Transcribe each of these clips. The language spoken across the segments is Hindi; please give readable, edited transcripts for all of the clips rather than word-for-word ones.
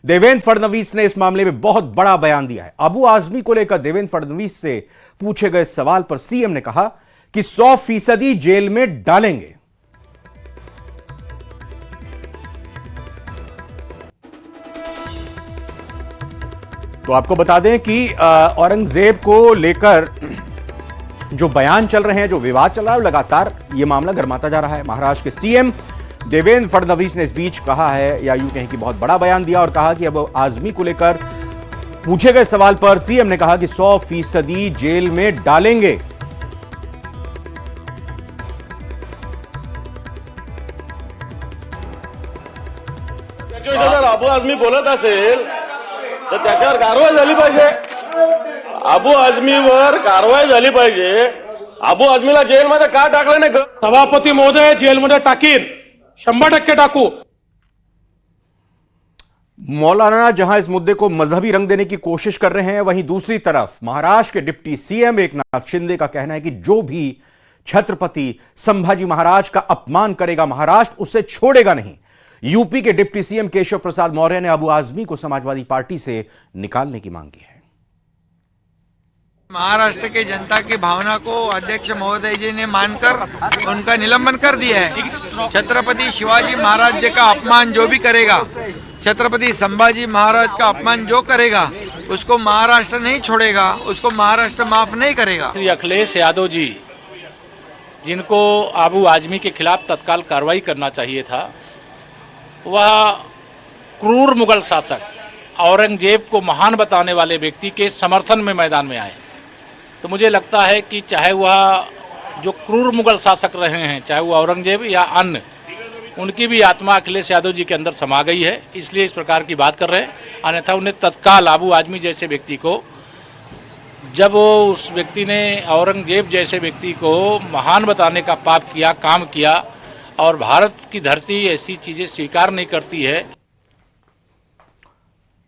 देवेंद्र फडणवीस ने इस मामले में बहुत बड़ा बयान दिया है। अबू आजमी को लेकर देवेंद्र फडणवीस से पूछे गए सवाल पर सीएम ने कहा कि 100% जेल में डालेंगे। तो आपको बता दें कि औरंगजेब को लेकर जो बयान चल रहे हैं, जो विवाद चल रहा है, लगातार यह मामला गर्माता जा रहा है। महाराष्ट्र के सीएम देवेंद्र फडणवीस ने इस बीच कहा है, या यूं कहें कि बहुत बड़ा बयान दिया और कहा कि अब आजमी को लेकर पूछे गए सवाल पर सीएम ने कहा कि 100% जेल में डालेंगे। अबू आझमी बोलत असेल तर त्याच्यावर कारवाई झाली पाहिजे। अबू आझमीवर कारवाई झाली पाहिजे। अबू आझमीला जेलमध्ये का टाकलं नाही? सभापती महोदय, जेलमध्ये टाकीन, 100% टाकू। मौलाना जहां इस मुद्दे को मजहबी रंग देने की कोशिश कर रहे हैं, वहीं दूसरी तरफ महाराष्ट्र के डिप्टी सीएम एकनाथ शिंदे का कहना है कि जो भी छत्रपति संभाजी महाराज का अपमान करेगा, महाराष्ट्र उसे छोड़ेगा नहीं। यूपी के डिप्टी सीएम केशव प्रसाद मौर्य ने अबू आजमी को समाजवादी पार्टी से निकालने की मांग की है। महाराष्ट्र के जनता की भावना को अध्यक्ष महोदय जी ने मानकर उनका निलंबन कर दिया है। छत्रपति शिवाजी महाराज जी का अपमान जो भी करेगा, छत्रपति संभाजी महाराज का अपमान जो करेगा, उसको महाराष्ट्र नहीं छोड़ेगा, उसको महाराष्ट्र माफ नहीं करेगा। श्री अखिलेश यादव जी, जिनको अबू आजमी के खिलाफ तत्काल कार्रवाई करना चाहिए था, वह क्रूर मुगल शासक औरंगजेब को महान बताने वाले व्यक्ति के समर्थन में मैदान में आए। तो मुझे लगता है कि चाहे वह जो क्रूर मुगल शासक रहे हैं, चाहे वह औरंगजेब या अन्य, उनकी भी आत्मा अखिलेश यादव जी के अंदर समा गई है, इसलिए इस प्रकार की बात कर रहे हैं। अन्यथा उन्हें तत्काल अबू आजमी जैसे व्यक्ति को, जब वो उस व्यक्ति ने औरंगजेब जैसे व्यक्ति को महान बताने का पाप किया, काम किया, और भारत की धरती ऐसी चीजें स्वीकार नहीं करती है।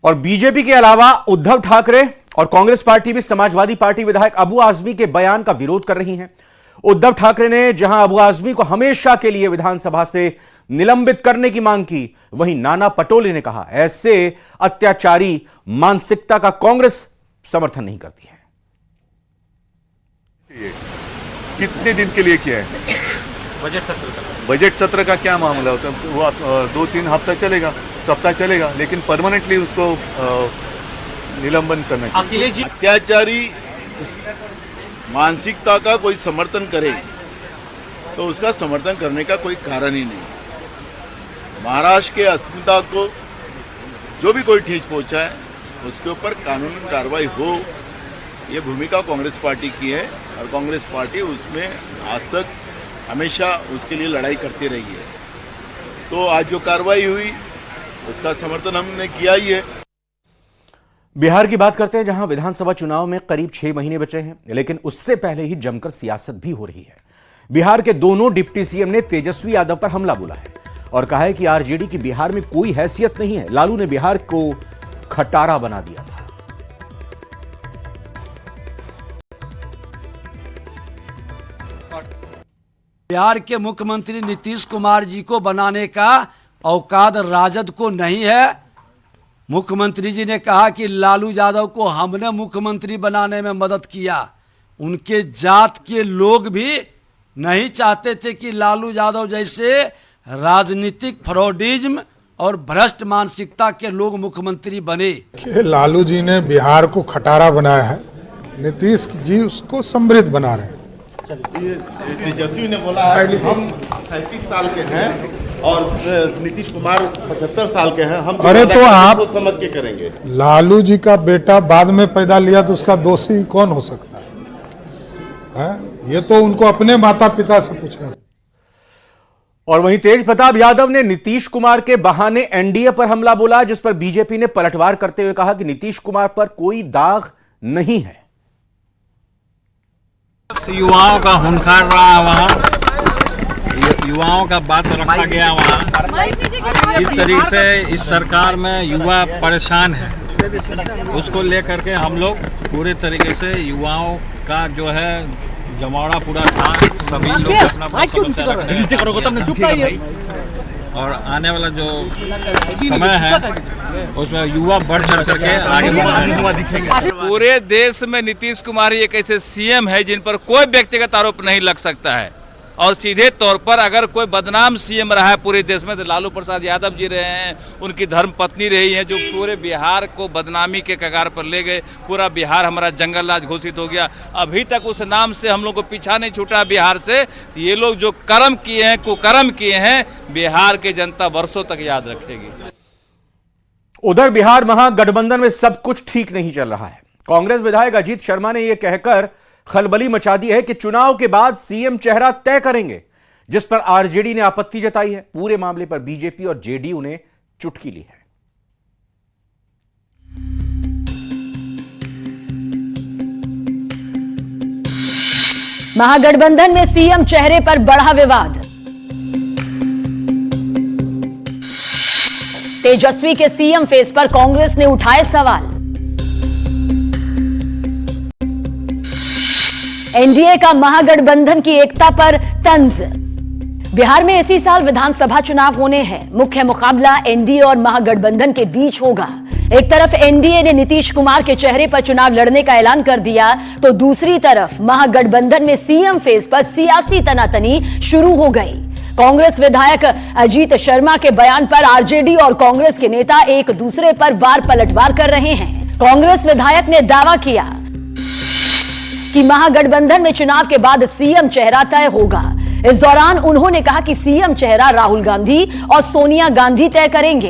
और बीजेपी के अलावा उद्धव ठाकरे और कांग्रेस पार्टी भी समाजवादी पार्टी विधायक अबू आजमी के बयान का विरोध कर रही हैं। उद्धव ठाकरे ने जहां अबू आजमी को हमेशा के लिए विधानसभा से निलंबित करने की मांग की, वहीं नाना पटोले ने कहा ऐसे अत्याचारी मानसिकता का कांग्रेस समर्थन नहीं करती है। कितने दिन के लिए किया है? बजट सत्र का क्या मामला होता है? वो 2-3 हफ्ता चलेगा, सप्ताह चलेगा, लेकिन परमानेंटली उसको निलंबन करना चाहिए। अत्याचारी मानसिकता का कोई समर्थन करे तो उसका समर्थन करने का कोई कारण ही नहीं। महाराष्ट्र के अस्मिता को जो भी कोई ठेस पहुंचाए, उसके ऊपर कानूनी कार्रवाई हो, ये भूमिका कांग्रेस पार्टी की है और कांग्रेस पार्टी उसमें आज तक हमेशा उसके लिए लड़ाई करती रही है। तो आज जो कार्रवाई हुई उसका समर्थन हमने किया ही है। बिहार की बात करते हैं, जहां विधानसभा चुनाव में करीब 6 महीने बचे हैं, लेकिन उससे पहले ही जमकर सियासत भी हो रही है। बिहार के दोनों डिप्टी सीएम ने तेजस्वी यादव पर हमला बोला है और कहा है कि आरजेडी की बिहार में कोई हैसियत नहीं है। लालू ने बिहार को खटारा बना दिया था। बिहार के मुख्यमंत्री नीतीश कुमार जी को बनाने का औकात राजद को नहीं है। मुख्यमंत्री जी ने कहा कि लालू यादव को हमने मुख्यमंत्री बनाने में मदद किया। उनके जात के लोग भी नहीं चाहते थे कि लालू यादव जैसे राजनीतिक फ्रॉडिज्म और भ्रष्ट मानसिकता के लोग मुख्यमंत्री बने। लालू जी ने बिहार को खटारा बनाया है, नीतीश जी उसको समृद्ध बना रहे हैं। तेजस्वी ने बोला है हम 37 साल के हैं और नीतीश कुमार 75 साल के हैं, हम अरे तो आप समझ के करेंगे। लालू जी का बेटा बाद में पैदा लिया तो उसका दोषी कौन हो सकता है? ये तो उनको अपने माता पिता से पूछना। और वहीं तेज प्रताप यादव ने नीतीश कुमार के बहाने एनडीए पर हमला बोला, जिस पर बीजेपी ने पलटवार करते हुए कहा कि नीतीश कुमार पर कोई दाग नहीं है। युवाओं का हुनकार रहा वहाँ, युवाओं का बात रखा गया वहाँ। इस तरीके से इस सरकार में युवा परेशान है, उसको लेकर के हम लोग पूरे तरीके से युवाओं का जो है जमावड़ा पूरा था। सभी लोग अपना और आने वाला जो समय है उसमें युवा बढ़ चढ़ करके आगे बढ़ेंगे। पूरे देश में नीतीश कुमार ही एक ऐसे सीएम है जिन पर कोई व्यक्तिगत आरोप नहीं लग सकता है, और सीधे तौर पर अगर कोई बदनाम सीएम रहा है पूरे देश में तो लालू प्रसाद यादव जी रहे हैं। उनकी धर्म पत्नी रही है जो पूरे बिहार को बदनामी के कगार पर ले गए। पूरा बिहार हमारा जंगल राज घोषित हो गया। अभी तक उस नाम से हम लोग को पीछा नहीं छूटा बिहार से। तो ये लोग जो कर्म किए हैं, कुकर्म किए हैं, बिहार की जनता वर्षों तक याद रखेगी। उधर बिहार महागठबंधन में सब कुछ ठीक नहीं चल रहा है। कांग्रेस विधायक अजीत शर्मा ने यह कहकर खलबली मचा दी है कि चुनाव के बाद सीएम चेहरा तय करेंगे, जिस पर आरजेडी ने आपत्ति जताई है। पूरे मामले पर बीजेपी और जेडीयू ने चुटकी ली है। महागठबंधन में सीएम चेहरे पर बढ़ा विवाद। तेजस्वी के सीएम फेस पर कांग्रेस ने उठाए सवाल। एनडीए का महागठबंधन की एकता पर तंज। बिहार में इसी साल विधानसभा चुनाव होने हैं। मुख्य मुकाबला एनडीए और महागठबंधन के बीच होगा। एक तरफ एनडीए ने नीतीश कुमार के चेहरे पर चुनाव लड़ने का ऐलान कर दिया, तो दूसरी तरफ महागठबंधन में सीएम फेस पर सियासी तनातनी शुरू हो गई। कांग्रेस विधायक अजीत शर्मा के बयान पर आरजेडी और कांग्रेस के नेता एक दूसरे पर वार पलटवार कर रहे हैं। कांग्रेस विधायक ने दावा किया कि महागठबंधन में चुनाव के बाद सीएम चेहरा तय होगा। इस दौरान उन्होंने कहा कि सीएम चेहरा राहुल गांधी और सोनिया गांधी तय करेंगे।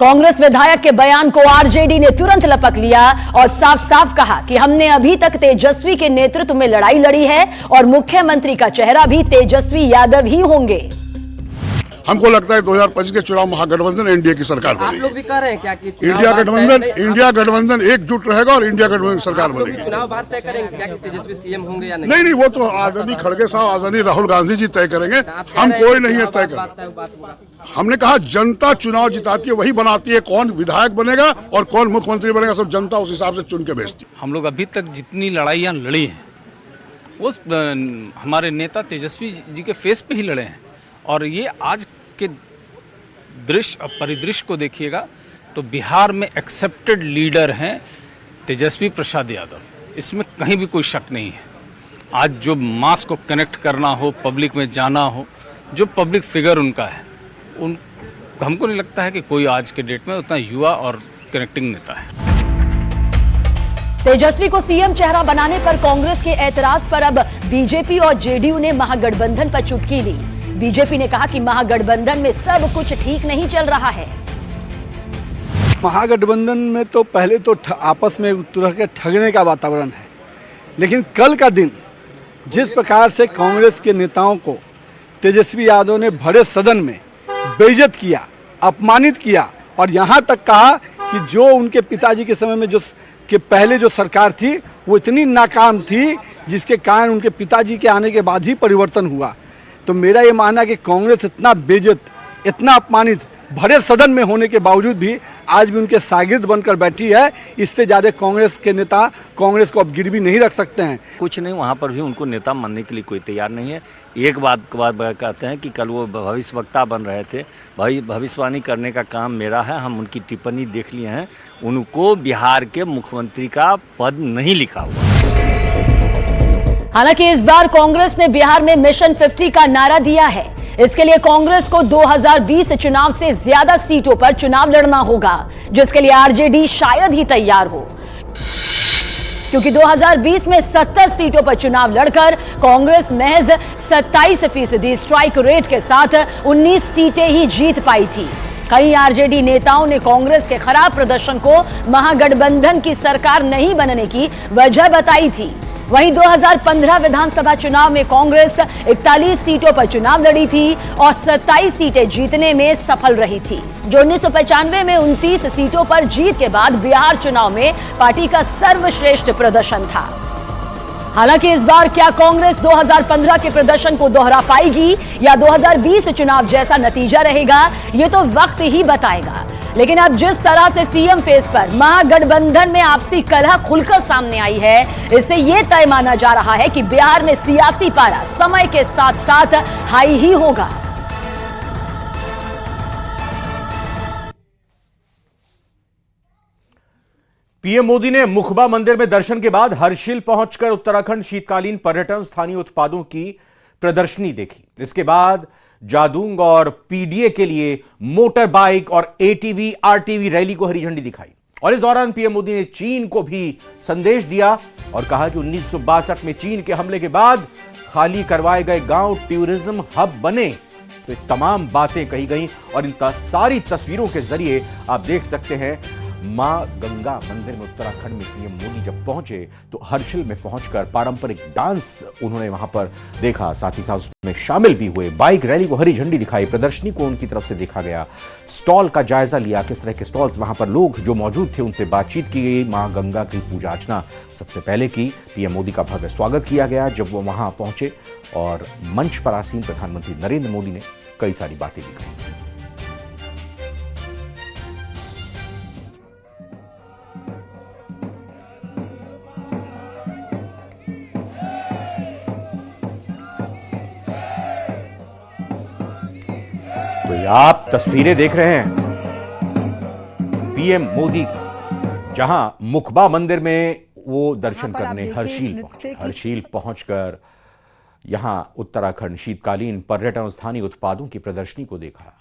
कांग्रेस विधायक के बयान को आरजेडी ने तुरंत लपक लिया और साफ साफ कहा कि हमने अभी तक तेजस्वी के नेतृत्व में लड़ाई लड़ी है और मुख्यमंत्री का चेहरा भी तेजस्वी यादव ही होंगे। हमको लगता है 2025 के चुनाव महागठबंधन एनडीए की सरकार बनेगी। आप लोग भी कह रहे हैं क्या कि इंडिया गठबंधन एकजुट रहेगा और इंडिया गठबंधन की सरकार बनेगी। चुनाव बाद तय करेंगे क्या कि तेजस्वी सीएम होंगे या नहीं? नहीं, वो तो आदरणीय खड़गे साहब, आदरणीय राहुल गांधी जी तय करेंगे। हम कोई नहीं है तय कर। हमने कहा जनता चुनाव जिताती है, वही बनाती है कौन विधायक बनेगा और कौन मुख्यमंत्री बनेगा, सब जनता उस हिसाब से चुन के भेजती है। हम लोग अभी तक जितनी लड़ाइयाँ लड़ी हैं वो हमारे नेता तेजस्वी जी के फेस पे ही लड़े हैं। और ये आज के दृश्य परिदृश्य को देखिएगा तो बिहार में एक्सेप्टेड लीडर हैं तेजस्वी प्रसाद यादव, इसमें कहीं भी कोई शक नहीं है। आज जो मास को कनेक्ट करना हो, पब्लिक में जाना हो, जो पब्लिक फिगर उनका है, हमको नहीं लगता है कि कोई आज के डेट में उतना युवा और कनेक्टिंग नेता है। तेजस्वी को सीएम चेहरा बनाने पर कांग्रेस के ऐतराज पर अब बीजेपी और जेडीयू ने महागठबंधन पर चुटकी ली। बीजेपी ने कहा कि महागठबंधन में सब कुछ ठीक नहीं चल रहा है। महागठबंधन में तो पहले तो आपस में एक तरह के ठगने का वातावरण है, लेकिन कल का दिन जिस प्रकार से कांग्रेस के नेताओं को तेजस्वी यादव ने भरे सदन में बेइज्जत किया, अपमानित किया और यहाँ तक कहा कि जो उनके पिताजी के समय में जो कि पहले जो सरकार थी वो इतनी नाकाम थी जिसके कारण उनके पिताजी के आने के बाद ही परिवर्तन हुआ। तो मेरा ये मानना है कि कांग्रेस इतना बेइज्जत, इतना अपमानित भरे सदन में होने के बावजूद भी आज भी उनके शागिर्द बनकर बैठी है। इससे ज़्यादा कांग्रेस के नेता कांग्रेस को अब गिरवी नहीं रख सकते हैं। कुछ नहीं, वहाँ पर भी उनको नेता मानने के लिए कोई तैयार नहीं है। एक बात कहते हैं कि कल वो भविष्यवक्ता बन रहे थे, भविष्यवाणी करने का काम मेरा है, हम उनकी टिप्पणी देख लिए हैं। उनको बिहार के मुख्यमंत्री का पद नहीं लिखा हुआ। हालांकि इस बार कांग्रेस ने बिहार में मिशन 50 का नारा दिया है। इसके लिए कांग्रेस को 2020 चुनाव से ज्यादा सीटों पर चुनाव लड़ना होगा, जिसके लिए आरजेडी शायद ही तैयार हो, क्योंकि 2020 में 70 सीटों पर चुनाव लड़कर कांग्रेस महज 27% स्ट्राइक रेट के साथ 19 सीटें ही जीत पाई थी। कई आरजेडी नेताओं ने कांग्रेस के खराब प्रदर्शन को महागठबंधन की सरकार नहीं बनने की वजह बताई थी। वहीं 2015 विधानसभा चुनाव में कांग्रेस 41 सीटों पर चुनाव लड़ी थी और 27 सीटें जीतने में सफल रही थी, जो 1995 में 29 सीटों पर जीत के बाद बिहार चुनाव में पार्टी का सर्वश्रेष्ठ प्रदर्शन था। हालांकि इस बार क्या कांग्रेस 2015 के प्रदर्शन को दोहरा पाएगी या 2020 चुनाव जैसा नतीजा रहेगा, ये तो वक्त ही बताएगा। लेकिन अब जिस तरह से सीएम फेस पर महागठबंधन में आपसी कलह खुलकर सामने आई है, इससे यह तय माना जा रहा है कि बिहार में सियासी पारा समय के साथ साथ हाई ही होगा। पीएम मोदी ने मुखबा मंदिर में दर्शन के बाद हर्षिल पहुंचकर उत्तराखंड शीतकालीन पर्यटन स्थानीय उत्पादों की प्रदर्शनी देखी। इसके बाद जादूंग और पीडीए के लिए मोटर बाइक और एटीवी आरटीवी रैली को हरी झंडी दिखाई। और इस दौरान पीएम मोदी ने चीन को भी संदेश दिया और कहा कि 1962 में चीन के हमले के बाद खाली करवाए गए गांव टूरिज्म हब बने। तो ये तमाम बातें कही गई और इन सारी तस्वीरों के जरिए आप देख सकते हैं मां गंगा मंदिर में उत्तराखंड में पीएम मोदी जब पहुंचे तो हर्षिल में पहुंचकर पारंपरिक डांस उन्होंने वहां पर देखा, साथ ही साथ उसमें शामिल भी हुए। बाइक रैली को हरी झंडी दिखाई, प्रदर्शनी को उनकी तरफ से देखा गया, स्टॉल का जायजा लिया, किस तरह के स्टॉल्स वहां पर लोग जो मौजूद थे उनसे बातचीत की गई। मां गंगा की पूजा अर्चना सबसे पहले की। पीएम मोदी का भव्य स्वागत किया गया जब वो वहां पहुंचे और मंच पर आसीन प्रधानमंत्री नरेंद्र मोदी ने कई सारी बातें भी कही। तो ये आप तस्वीरें देख रहे हैं पीएम मोदी की, जहां मुखबा मंदिर में वो दर्शन करने हर्षिल पहुंचकर यहां उत्तराखंड शीतकालीन पर्यटन और स्थानीय उत्पादों की प्रदर्शनी को देखा,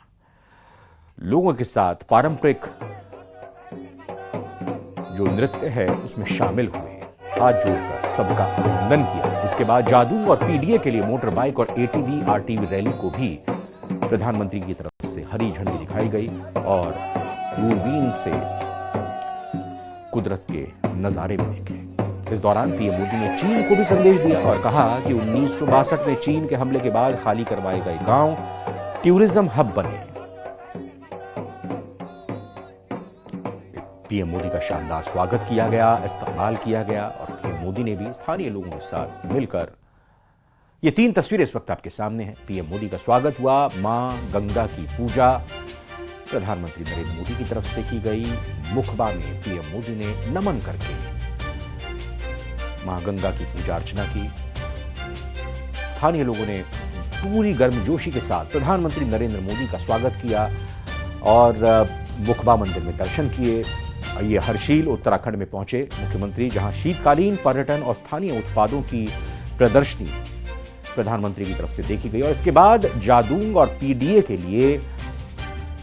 लोगों के साथ पारंपरिक जो नृत्य है उसमें शामिल हुए, हाथ जोड़कर सबका अभिनंदन किया। इसके बाद जादू और पीडीए के लिए मोटर बाइक और एटीवी आरटीवी रैली को भी प्रधानमंत्री की तरफ से हरी झंडी दिखाई गई और दूरबीन से कुदरत के नजारे भी देखे। इस दौरान पीएम मोदी ने चीन को भी संदेश दिया और कहा कि 1962 में चीन के हमले के बाद खाली करवाए गए गांव टूरिज्म हब बने। पीएम मोदी का शानदार स्वागत किया गया, इस्तकबाल किया गया और पीएम मोदी ने भी स्थानीय लोगों के साथ मिलकर, ये 3 तस्वीरें इस वक्त आपके सामने हैं। पीएम मोदी का स्वागत हुआ, मां गंगा की पूजा प्रधानमंत्री नरेंद्र मोदी की तरफ से की गई। मुखबा में पीएम मोदी ने नमन करके मां गंगा की पूजा अर्चना की। स्थानीय लोगों ने पूरी गर्मजोशी के साथ प्रधानमंत्री नरेंद्र मोदी का स्वागत किया और मुखबा मंदिर में दर्शन किए। ये हर्षिल उत्तराखंड में पहुंचे मुख्यमंत्री, जहां शीतकालीन पर्यटन और स्थानीय उत्पादों की प्रदर्शनी प्रधानमंत्री की तरफ से देखी गई और इसके बाद जादूंग और पीडीए के लिए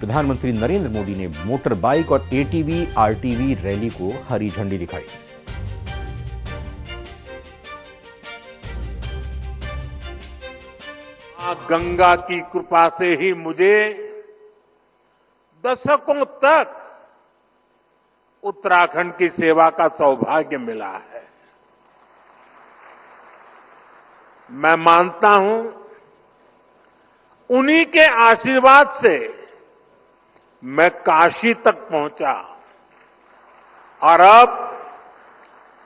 प्रधानमंत्री नरेंद्र मोदी ने मोटर बाइक और एटीवी आरटीवी रैली को हरी झंडी दिखाई। गंगा की कृपा से ही मुझे दशकों तक उत्तराखंड की सेवा का सौभाग्य मिला है। मैं मानता हूं उन्हीं के आशीर्वाद से मैं काशी तक पहुंचा और अब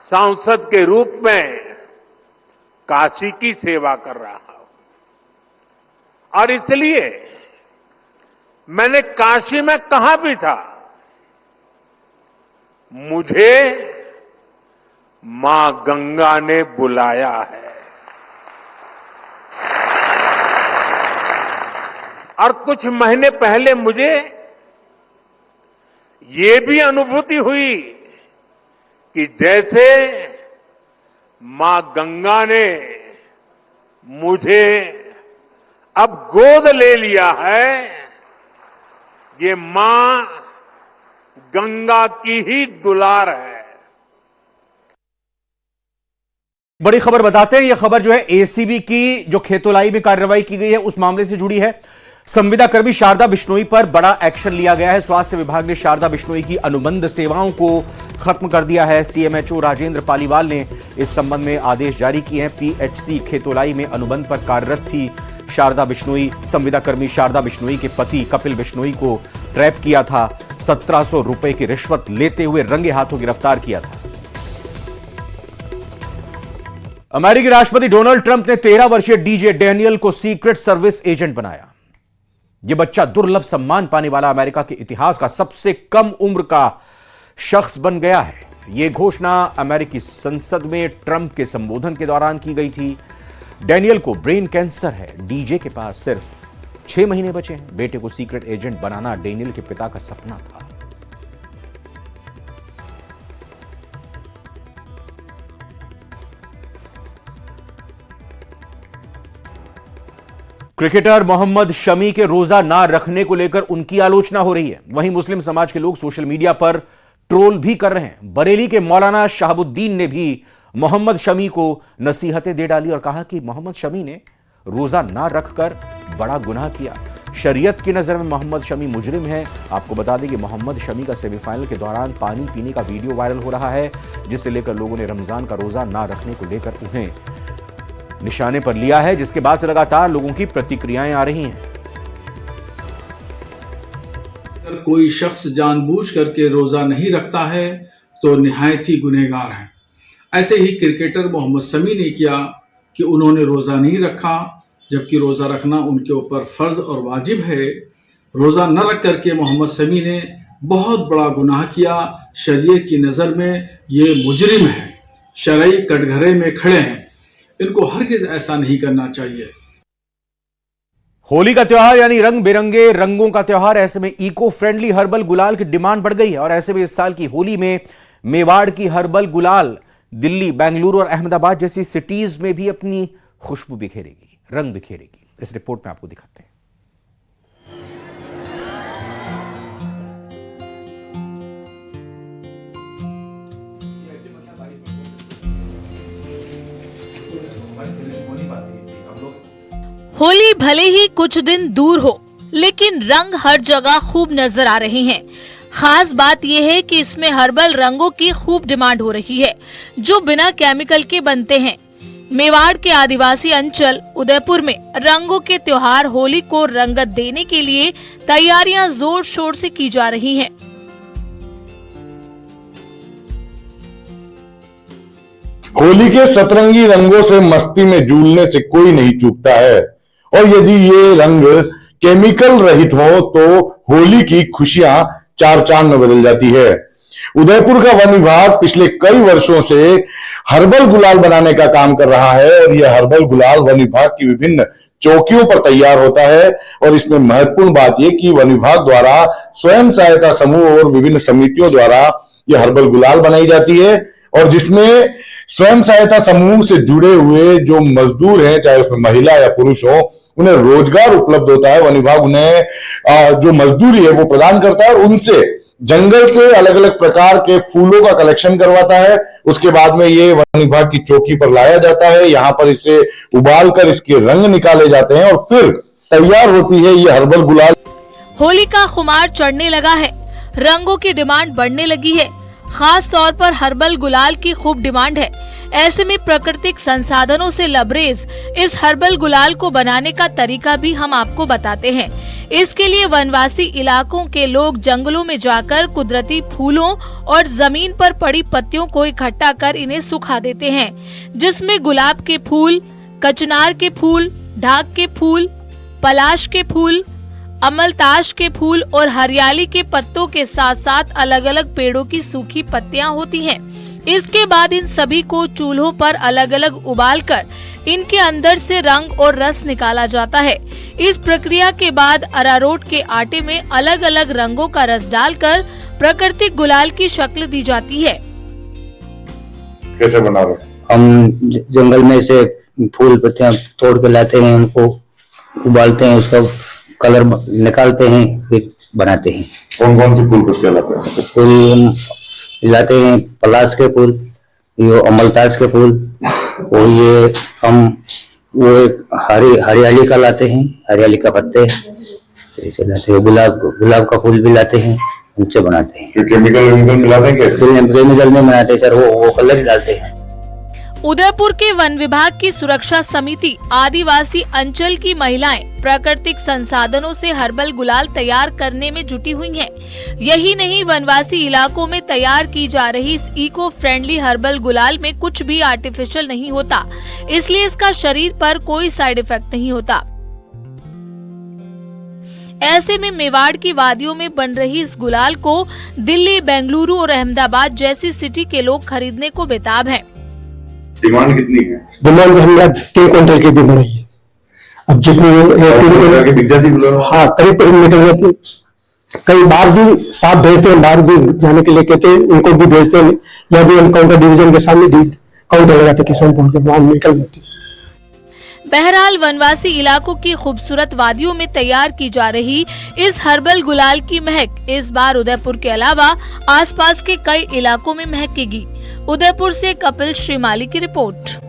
सांसद के रूप में काशी की सेवा कर रहा हूं। और इसलिए मैंने काशी में कहा भी था, मुझे मां गंगा ने बुलाया है। और कुछ महीने पहले मुझे ये भी अनुभूति हुई कि जैसे मां गंगा ने मुझे अब गोद ले लिया है, ये मां गंगा की ही दुलार है। बड़ी खबर बताते हैं। यह खबर जो है एसीबी की जो खेतोलाई में कार्रवाई की गई है उस मामले से जुड़ी है। संविदा कर्मी शारदा बिश्नोई पर बड़ा एक्शन लिया गया है। स्वास्थ्य विभाग ने शारदा बिश्नोई की अनुबंध सेवाओं को खत्म कर दिया है। सीएमएचओ राजेंद्र पालीवाल ने इस संबंध में आदेश जारी किए हैं। पीएचसी खेतोलाई में अनुबंध पर कार्यरत थी शारदा बिश्नोई। संविदा कर्मी शारदा बिश्नोई के पति कपिल बिश्नोई को ट्रैप किया था। 1700 रुपए की रिश्वत लेते हुए रंगे हाथों गिरफ्तार किया था। अमेरिकी राष्ट्रपति डोनाल्ड ट्रंप ने 13 वर्षीय डीजे डैनियल को सीक्रेट सर्विस एजेंट बनाया। यह बच्चा दुर्लभ सम्मान पाने वाला अमेरिका के इतिहास का सबसे कम उम्र का शख्स बन गया है। यह घोषणा अमेरिकी संसद में ट्रंप के संबोधन के दौरान की गई थी। डैनियल को ब्रेन कैंसर है। डीजे के पास सिर्फ 6 महीने बचे हैं। बेटे को सीक्रेट एजेंट बनाना डैनियल के पिता का सपना था। क्रिकेटर मोहम्मद शमी के रोजा ना रखने को लेकर उनकी आलोचना हो रही है। वहीं मुस्लिम समाज के लोग सोशल मीडिया पर ट्रोल भी कर रहे हैं। बरेली के मौलाना शहाबुद्दीन ने भी मोहम्मद शमी को नसीहतें दे डाली और कहा कि मोहम्मद शमी ने रोजा ना रखकर बड़ा गुनाह किया। शरीयत की नजर में मोहम्मद शमी मुजरिम है। आपको बता दें कि मोहम्मद शमी का सेमीफाइनल के दौरान पानी पीने का वीडियो वायरल हो रहा है, जिसे लेकर लोगों ने रमजान का रोजा ना रखने को लेकर उन्हें निशाने पर लिया है, जिसके बाद से लगातार लोगों की प्रतिक्रियाएं आ रही हैं। अगर कोई शख्स जानबूझ करके रोजा नहीं रखता है तो निहायत ही गुनहगार है। ऐसे ही क्रिकेटर मोहम्मद शमी ने किया कि उन्होंने रोजा नहीं रखा, जबकि रोजा रखना उनके ऊपर फर्ज और वाजिब है। रोजा न रख करके मोहम्मद शमी ने बहुत बड़ा गुनाह किया। शरीयत की नज़र में ये मुजरिम है, शरई कटघरे में खड़े हैं। इनको हरगिज ऐसा नहीं करना चाहिए। होली का त्योहार यानी रंग बिरंगे रंगों का त्योहार, ऐसे में इको फ्रेंडली हर्बल गुलाल की डिमांड बढ़ गई है और ऐसे में इस साल की होली में मेवाड़ की हर्बल गुलाल दिल्ली, बेंगलुरु और अहमदाबाद जैसी सिटीज में भी अपनी खुशबू बिखेरेगी, रंग बिखेरेगी। इस रिपोर्ट में आपको दिखाते हैं। होली भले ही कुछ दिन दूर हो, लेकिन रंग हर जगह खूब नजर आ रहे हैं। खास बात यह है कि इसमें हर्बल रंगों की खूब डिमांड हो रही है, जो बिना केमिकल के बनते हैं। मेवाड़ के आदिवासी अंचल उदयपुर में रंगों के त्योहार होली को रंगत देने के लिए तैयारियां जोर शोर से की जा रही हैं। होली के सतरंगी रंगों से मस्ती में झूलने से कोई नहीं चूकता है, और यदि ये रंग केमिकल रहित हो तो होली की खुशियां चार चांद में बदल जाती है। उदयपुर का वन विभाग पिछले कई वर्षों से हर्बल गुलाल बनाने का काम कर रहा है, और यह हर्बल गुलाल वन विभाग की विभिन्न चौकियों पर तैयार होता है। और इसमें महत्वपूर्ण बात यह कि वन विभाग द्वारा स्वयं सहायता समूह और विभिन्न समितियों द्वारा यह हर्बल गुलाल बनाई जाती है, और जिसमें स्वयं सहायता समूह से जुड़े हुए जो मजदूर हैं, चाहे उसमें महिला या पुरुष हो, उन्हें रोजगार उपलब्ध होता है। वन विभाग उन्हें जो मजदूरी है वो प्रदान करता है और उनसे जंगल से अलग अलग प्रकार के फूलों का कलेक्शन करवाता है। उसके बाद में ये वन विभाग की चौकी पर लाया जाता है, यहाँ पर इसे उबाल कर इसके रंग निकाले जाते हैं और फिर तैयार होती है ये हर्बल गुलाल। होली का खुमार चढ़ने लगा है, रंगों की डिमांड बढ़ने लगी है। खास तौर पर हर्बल गुलाल की खूब डिमांड है। ऐसे में प्राकृतिक संसाधनों से लबरेज इस हर्बल गुलाल को बनाने का तरीका भी हम आपको बताते हैं। इसके लिए वनवासी इलाकों के लोग जंगलों में जाकर कुदरती फूलों और जमीन पर पड़ी पत्तियों को इकट्ठा कर इन्हें सुखा देते हैं, जिसमें गुलाब के फूल, कचनार के फूल, ढाक के फूल, पलाश के फूल, अमलताश के फूल और हरियाली के पत्तों के साथ साथ अलग अलग पेड़ों की सूखी पत्तियां होती हैं। इसके बाद इन सभी को चूल्हों पर अलग अलग उबालकर इनके अंदर से रंग और रस निकाला जाता है। इस प्रक्रिया के बाद अरारोट के आटे में अलग अलग रंगों का रस डालकर प्राकृतिक गुलाल की शक्ल दी जाती है। कैसे बना रहे? हम जंगल में से फूल पत्तियां तोड़ के लाते हैं, उनको उबालते हैं, उसका कलर निकालते हैं, फिर बनाते हैं। कौन कौन से फूल पत्तियां लाते हैं? फूल लाते हैं पलाश के फूल, ये अमलताश के फूल, और ये हम वो एक हरियाली का लाते हैं, हरियाली का पत्ते ऐसे लाते हैं। गुलाब का फूल भी लाते हैं, उनसे बनाते हैं। केमिकल मिलाते हैं क्या? केमिकल नहीं बनाते सर, वो कलर ही डालते हैं। उदयपुर के वन विभाग की सुरक्षा समिति आदिवासी अंचल की महिलाएं प्राकृतिक संसाधनों से हर्बल गुलाल तैयार करने में जुटी हुई हैं। यही नहीं, वनवासी इलाकों में तैयार की जा रही इस इको फ्रेंडली हर्बल गुलाल में कुछ भी आर्टिफिशियल नहीं होता, इसलिए इसका शरीर पर कोई साइड इफेक्ट नहीं होता। ऐसे में मेवाड़ की वादियों में बन रही इस गुलाल को दिल्ली, बेंगलुरु और अहमदाबाद जैसी सिटी के लोग खरीदने को बेताब हैं। डिमांड कितनी है? डिमांड हमारा 3 क्विंटल की डिमांड है। अब जितनी बिक जाती है, हाँ करीब निकल जाती। कई बार भी साथ भेजते हैं, बाहर भी जाने के लिए कहते हैं, उनको भी भेजते हैं, या भी हम काउंटर डिवीजन के सामने काउंटर लगाते किसान पहुंच के वहां निकल जाते हैं। बहरहाल वनवासी इलाकों की खूबसूरत वादियों में तैयार की जा रही इस हर्बल गुलाल की महक इस बार उदयपुर के अलावा आसपास के कई इलाकों में महकेगी। उदयपुर से कपिल श्रीमाली की रिपोर्ट।